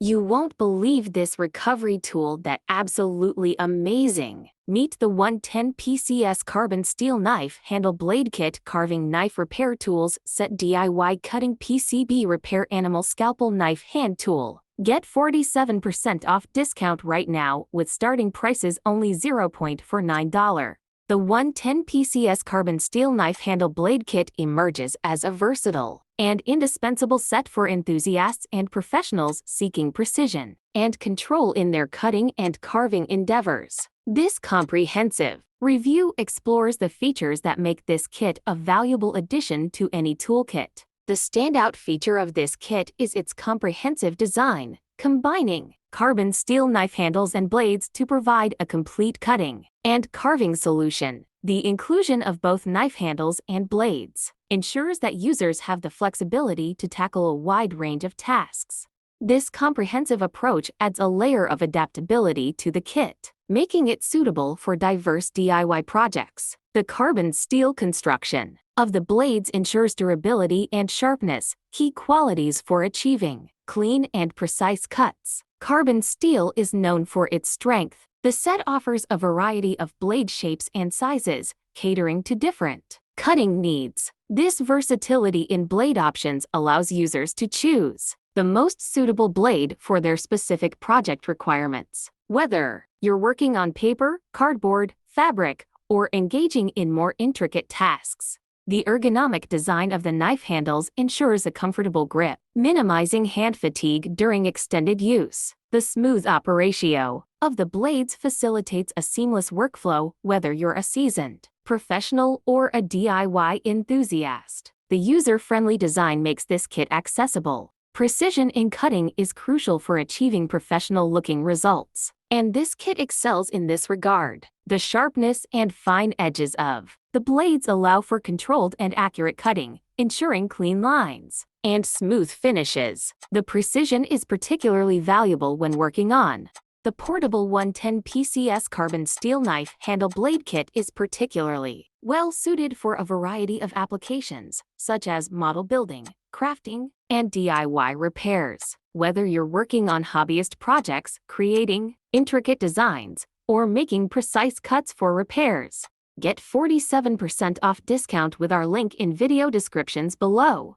You won't believe this recovery tool that absolutely amazing. Meet the 110 PCS Carbon Steel Knife Handle Blade Kit Carving Knife Repair Tools Set DIY Cutting PCB Repair Animal Scalpel Knife Hand Tool. Get 47% off discount right now with starting prices only $0.49. The 110 PCS Carbon Steel Knife Handle Blade Kit emerges as a versatile and indispensable set for enthusiasts and professionals seeking precision and control in their cutting and carving endeavors. This comprehensive review explores the features that make this kit a valuable addition to any toolkit. The standout feature of this kit is its comprehensive design, combining carbon steel knife handles and blades to provide a complete cutting and carving solution. The inclusion of both knife handles and blades ensures that users have the flexibility to tackle a wide range of tasks. This comprehensive approach adds a layer of adaptability to the kit, making it suitable for diverse DIY projects. The carbon steel construction of the blades ensures durability and sharpness, key qualities for achieving clean and precise cuts. Carbon steel is known for its strength. The set offers a variety of blade shapes and sizes, catering to different cutting needs. This versatility in blade options allows users to choose the most suitable blade for their specific project requirements. Whether you're working on paper, cardboard, fabric, or engaging in more intricate tasks, the ergonomic design of the knife handles ensures a comfortable grip, minimizing hand fatigue during extended use. The smooth operation of the blades facilitates a seamless workflow whether you're a seasoned professional or a DIY enthusiast. The user-friendly design makes this kit accessible. Precision in cutting is crucial for achieving professional-looking results, and this kit excels in this regard. The sharpness and fine edges of the blades allow for controlled and accurate cutting, ensuring clean lines and smooth finishes. The precision is particularly valuable when working on the portable 110 PCS Carbon Steel Knife Handle Blade Kit is particularly well suited for a variety of applications, such as model building, crafting, and DIY repairs. Whether you're working on hobbyist projects, creating intricate designs, or making precise cuts for repairs, get 47% off discount with our link in video descriptions below.